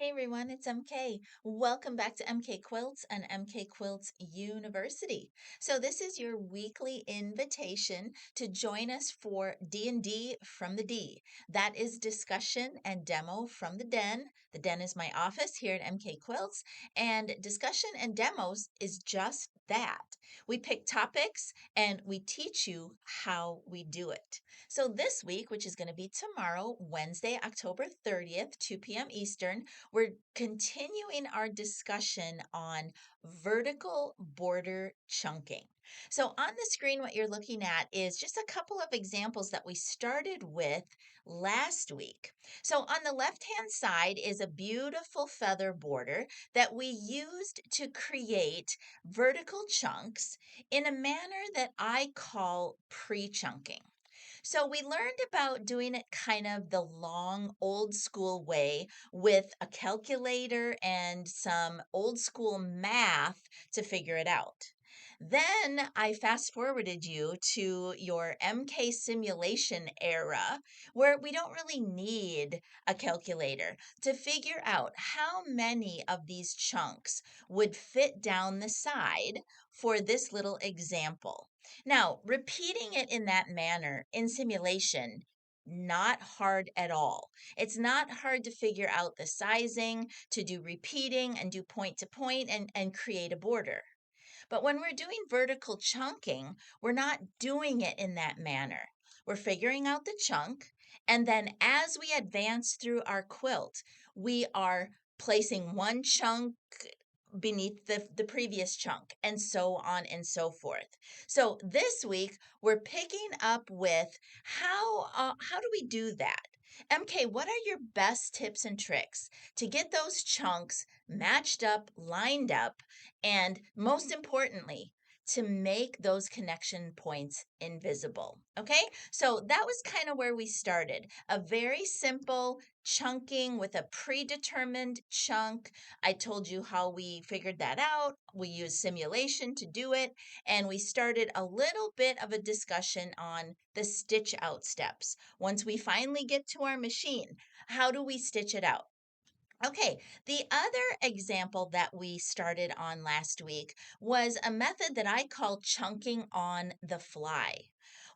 Hey everyone, it's MK. Welcome back to MK Quilts and MK Quilts University. So this is your weekly invitation to join us for D&D from the D. That is discussion and demo from the Den. The Den is my office here at MK Quilts, and discussion and demos is just that. We pick topics and we teach you how we do it. So this week, which is going to be tomorrow, Wednesday, October 30th, 2 p.m. Eastern, we're continuing our discussion on vertical border chunking. So on the screen, what you're looking at is just a couple of examples that we started with last week. So on the left-hand side is a beautiful feather border that we used to create vertical chunks in a manner that I call pre-chunking. So we learned about doing it kind of the long old school way with a calculator and some old school math to figure it out. Then I fast forwarded you to your MK simulation era where we don't really need a calculator to figure out how many of these chunks would fit down the side for this little example. Now, repeating it in that manner in simulation, not hard at all. It's not hard to figure out the sizing, to do repeating and do point to point and create a border. But when we're doing vertical chunking, we're not doing it in that manner. We're figuring out the chunk, and then as we advance through our quilt, we are placing one chunk beneath the previous chunk, and so on and so forth. So this week we're picking up with how do we do that? MK, what are your best tips and tricks to get those chunks matched up, lined up, and most importantly, to make those connection points invisible? Okay, so that was kind of where we started. A very simple chunking with a predetermined chunk. I told you how we figured that out. We used simulation to do it, and we started a little bit of a discussion on the stitch out steps. Once we finally get to our machine, how do we stitch it out? Okay, the other example that we started on last week was a method that I call chunking on the fly.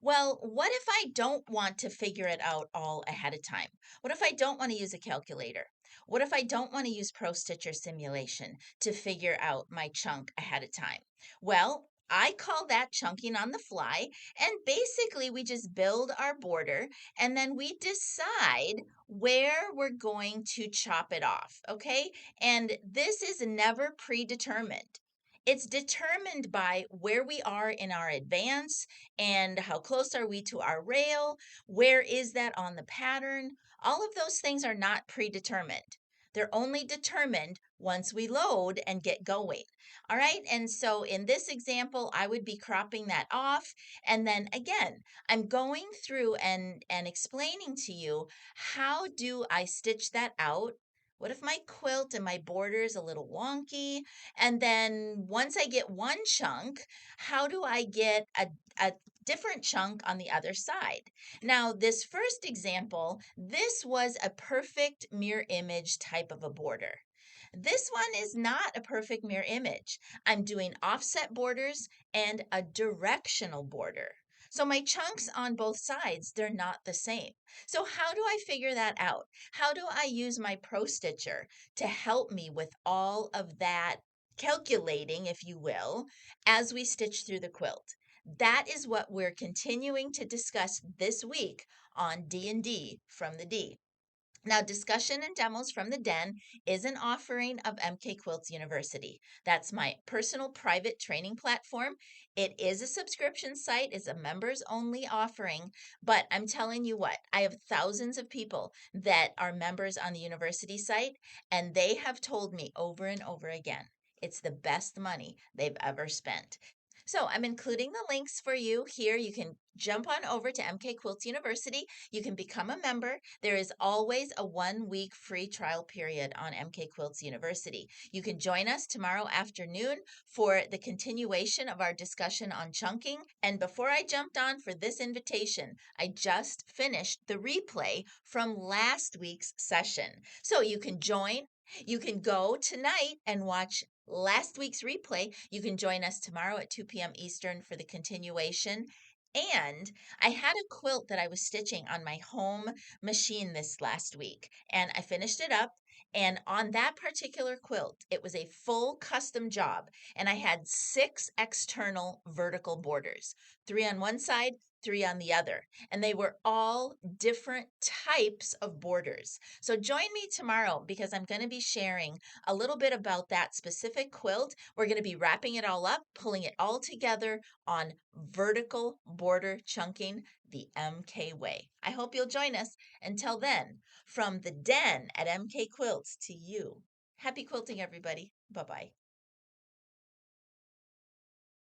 Well, what if I don't want to figure it out all ahead of time? What if I don't want to use a calculator? What if I don't want to use Pro Stitcher simulation to figure out my chunk ahead of time? Well, I call that chunking on the fly, and basically we just build our border and then we decide where we're going to chop it off, okay? And this is never predetermined. It's determined by where we are in our advance and how close are we to our rail, where is that on the pattern. All of those things are not predetermined. They're only determined once we load and get going. All right. And so in this example, I would be cropping that off. And then again, I'm going through and explaining to you, how do I stitch that out? What if my quilt and my border is a little wonky? And then once I get one chunk, how do I get a different chunk on the other side? Now, this first example, this was a perfect mirror image type of a border. This one is not a perfect mirror image. I'm doing offset borders and a directional border. So my chunks on both sides, they're not the same. So how do I figure that out? How do I use my Pro Stitcher to help me with all of that calculating, if you will, as we stitch through the quilt? That is what we're continuing to discuss this week on D&D from the D. Now, discussion and demos from the Den is an offering of MK Quilts University. That's my personal private training platform. It is a subscription site, it's a members only offering, but I'm telling you what, I have thousands of people that are members on the university site, and they have told me over and over again, it's the best money they've ever spent. So I'm including the links for you here. You can jump on over to MK Quilts University. You can become a member. There is always a 1 week free trial period on MK Quilts University. You can join us tomorrow afternoon for the continuation of our discussion on chunking. And before I jumped on for this invitation, I just finished the replay from last week's session. So you can join You can go tonight and watch last week's replay. You can join us tomorrow at 2 p.m. Eastern for the continuation. And I had a quilt that I was stitching on my home machine this last week, and I finished it up. And on that particular quilt, it was a full custom job, and I had 6 external vertical borders, 3 on one side, 3 on the other, and they were all different types of borders. So join me tomorrow because I'm going to be sharing a little bit about that specific quilt. We're going to be wrapping it all up, pulling it all together on vertical border chunking the MK way. I hope you'll join us. Until then, from the den at MK Quilts to you, happy quilting, everybody. Bye bye.